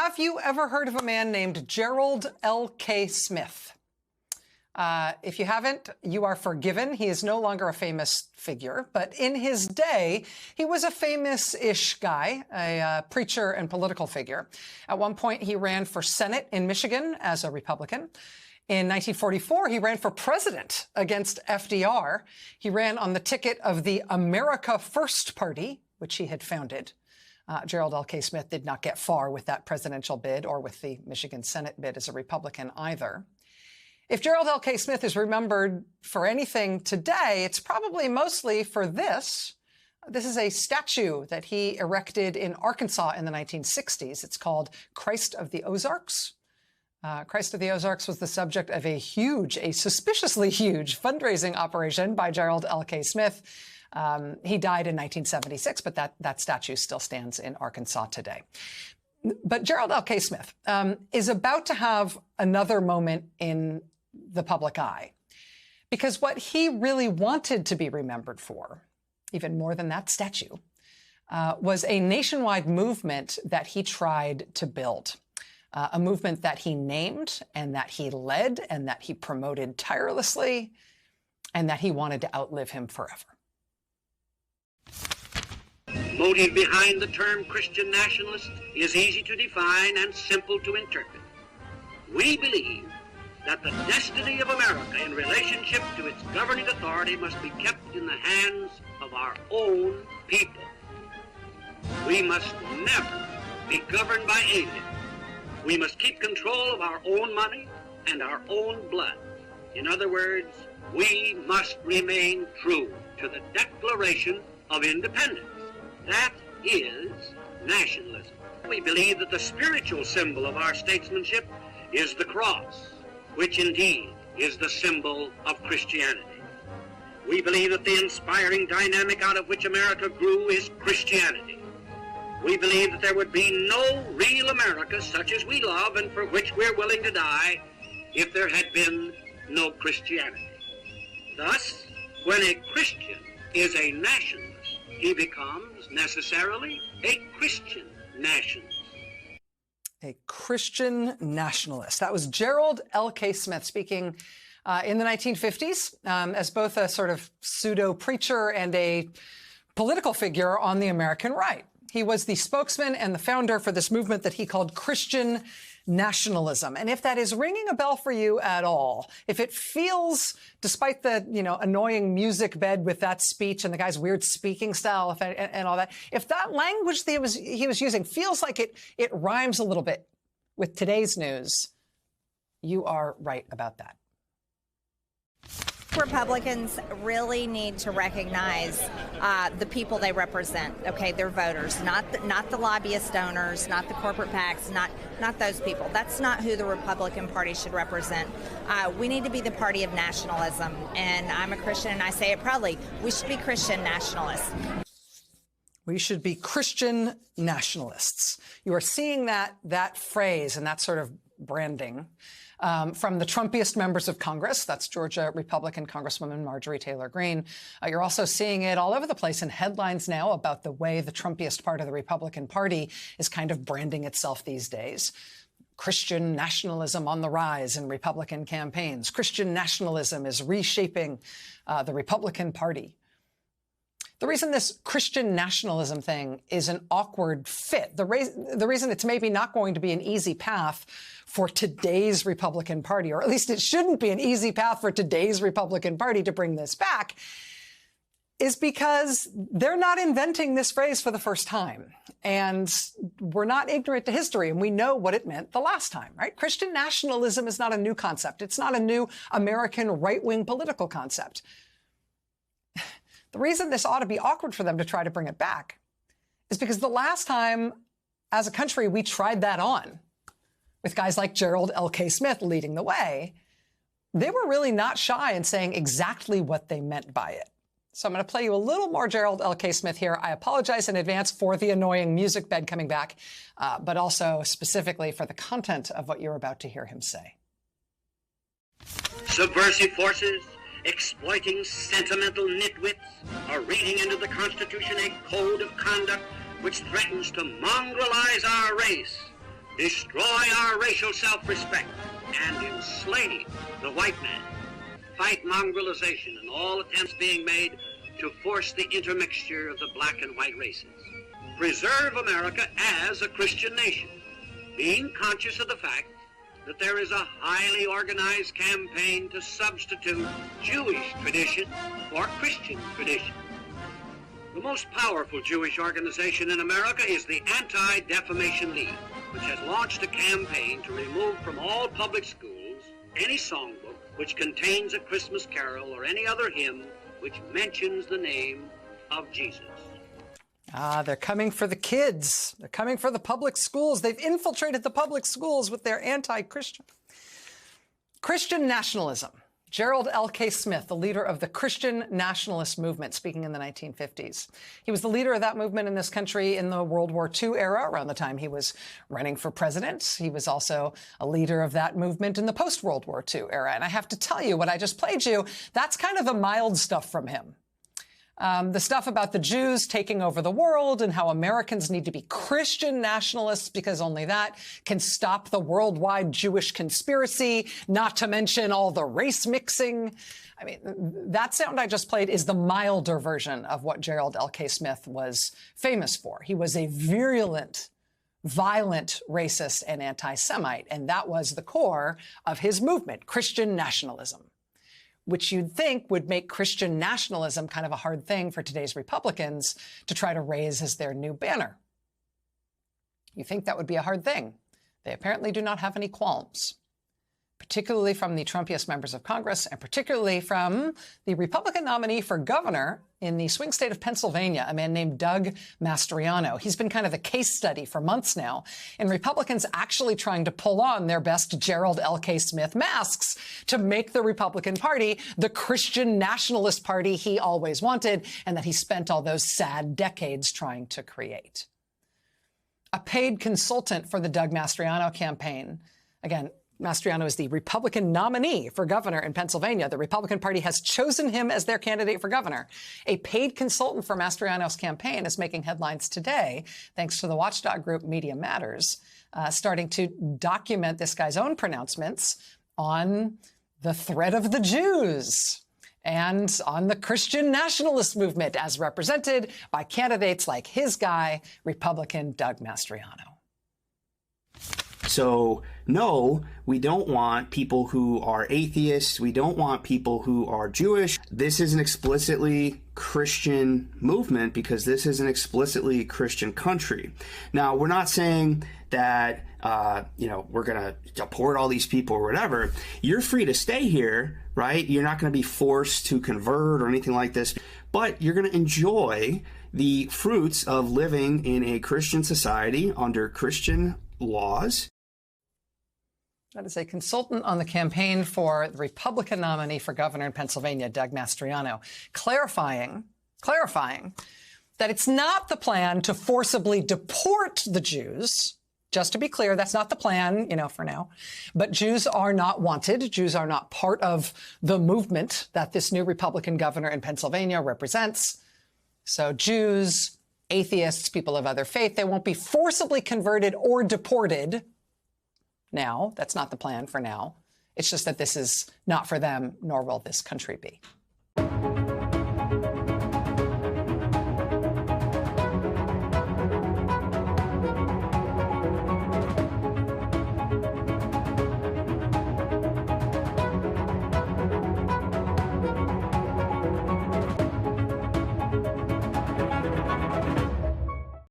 Have you ever heard of a man named Gerald L.K. Smith? If you haven't, you are forgiven. He is no longer a famous figure, but in his day, he was a famous-ish guy, a preacher and political figure. At one point, he ran for Senate in Michigan as a Republican. In 1944, he ran for president against FDR. He ran on the ticket of the America First Party, which he had founded. Gerald L.K. Smith did not get far with that presidential bid or with the Michigan Senate bid as a Republican either. If Gerald L.K. Smith is remembered for anything today, it's probably mostly for this. This is a statue that he erected in Arkansas in the 1960s. It's called Christ of the Ozarks. Christ of the Ozarks was the subject of a suspiciously huge fundraising operation by Gerald L.K. Smith. He died in 1976, but that statue still stands in Arkansas today. But Gerald L.K. Smith is about to have another moment in the public eye, because what he really wanted to be remembered for, even more than that statue, was a nationwide movement that he tried to build, a movement that he named and that he led and that he promoted tirelessly and that he wanted to outlive him forever. Motive behind the term Christian nationalist is easy to define and simple to interpret. We believe that the destiny of America in relationship to its governing authority must be kept in the hands of our own people. We must never be governed by aliens. We must keep control of our own money and our own blood. In other words, we must remain true to the Declaration of Independence. That is nationalism. We believe that the spiritual symbol of our statesmanship is the cross, which indeed is the symbol of Christianity. We believe that the inspiring dynamic out of which America grew is Christianity. We believe that there would be no real America such as we love and for which we're willing to die if there had been no Christianity. Thus, when a Christian is a nationalist, he becomes necessarily a Christian nationalist. A Christian nationalist. That was Gerald L.K. Smith speaking in the 1950s as both a sort of pseudo-preacher and a political figure on the American right. He was the spokesman and the founder for this movement that he called Christian nationalism. And if that is ringing a bell for you at all, if it feels, despite the annoying music bed with that speech and the guy's weird speaking style and all that, if that language that he was using feels like it rhymes a little bit with today's news, you are right about that. Republicans really need to recognize the people they represent. Okay, their voters, not the lobbyist donors, not the corporate PACs, not those people. That's not who the Republican Party should represent. We need to be the party of nationalism, and I'm a Christian, and I say it proudly. We should be Christian nationalists. We should be Christian nationalists. You are seeing that phrase and that sort of branding from the Trumpiest members of Congress. That's Georgia Republican Congresswoman Marjorie Taylor Greene. You're also seeing it all over the place in headlines now about the way the Trumpiest part of the Republican Party is kind of branding itself these days. Christian nationalism on the rise in Republican campaigns. Christian nationalism is reshaping the Republican Party. The reason this Christian nationalism thing is an awkward fit, the reason it's maybe not going to be an easy path for today's Republican Party, or at least it shouldn't be an easy path for today's Republican Party to bring this back, is because they're not inventing this phrase for the first time. And we're not ignorant to history, and we know what it meant the last time, right? Christian nationalism is not a new concept. It's not a new American right-wing political concept. The reason this ought to be awkward for them to try to bring it back is because the last time, as a country, we tried that on, with guys like Gerald L.K. Smith leading the way, they were really not shy in saying exactly what they meant by it. So I'm going to play you a little more Gerald L.K. Smith here. I apologize in advance for the annoying music bed coming back, but also specifically for the content of what you're about to hear him say. Subversive forces, exploiting sentimental nitwits, are reading into the Constitution a code of conduct which threatens to mongrelize our race, destroy our racial self-respect, and enslave the white man. Fight mongrelization and all attempts being made to force the intermixture of the black and white races. Preserve America as a Christian nation, being conscious of the fact that there is a highly organized campaign to substitute Jewish tradition for Christian tradition. The most powerful Jewish organization in America is the Anti-Defamation League, which has launched a campaign to remove from all public schools any songbook which contains a Christmas carol or any other hymn which mentions the name of Jesus. They're coming for the kids. They're coming for the public schools. They've infiltrated the public schools with their anti-Christian. Christian nationalism. Gerald L.K. Smith, the leader of the Christian nationalist movement, speaking in the 1950s. He was the leader of that movement in this country in the World War II era, around the time he was running for president. He was also a leader of that movement in the post-World War II era. And I have to tell you, what I just played you, that's kind of the mild stuff from him. The stuff about the Jews taking over the world and how Americans need to be Christian nationalists because only that can stop the worldwide Jewish conspiracy, not to mention all the race mixing. I mean, that sound I just played is the milder version of what Gerald L.K. Smith was famous for. He was a virulent, violent racist and anti-Semite, and that was the core of his movement, Christian nationalism, which you'd think would make Christian nationalism kind of a hard thing for today's Republicans to try to raise as their new banner. You think that would be a hard thing. They apparently do not have any qualms, particularly from the Trumpiest members of Congress and particularly from the Republican nominee for governor in the swing state of Pennsylvania, a man named Doug Mastriano. He's been kind of a case study for months now in Republicans actually trying to pull on their best Gerald L.K. Smith masks to make the Republican Party the Christian nationalist party he always wanted and that he spent all those sad decades trying to create. A paid consultant for the Doug Mastriano campaign, again, Mastriano is the Republican nominee for governor in Pennsylvania. The Republican Party has chosen him as their candidate for governor. A paid consultant for Mastriano's campaign is making headlines today, thanks to the watchdog group Media Matters, starting to document this guy's own pronouncements on the threat of the Jews and on the Christian nationalist movement as represented by candidates like his guy, Republican Doug Mastriano. So, no, we don't want people who are atheists. We don't want people who are Jewish. This is an explicitly Christian movement because this is an explicitly Christian country. Now, we're not saying that, we're going to deport all these people or whatever. You're free to stay here, right? You're not going to be forced to convert or anything like this, but you're going to enjoy the fruits of living in a Christian society under Christian laws. That is a consultant on the campaign for the Republican nominee for governor in Pennsylvania, Doug Mastriano, clarifying that it's not the plan to forcibly deport the Jews. Just to be clear, that's not the plan, for now. But Jews are not wanted. Jews are not part of the movement that this new Republican governor in Pennsylvania represents. So Jews, atheists, people of other faith, they won't be forcibly converted or deported. Now, that's not the plan for now. It's just that this is not for them, nor will this country be.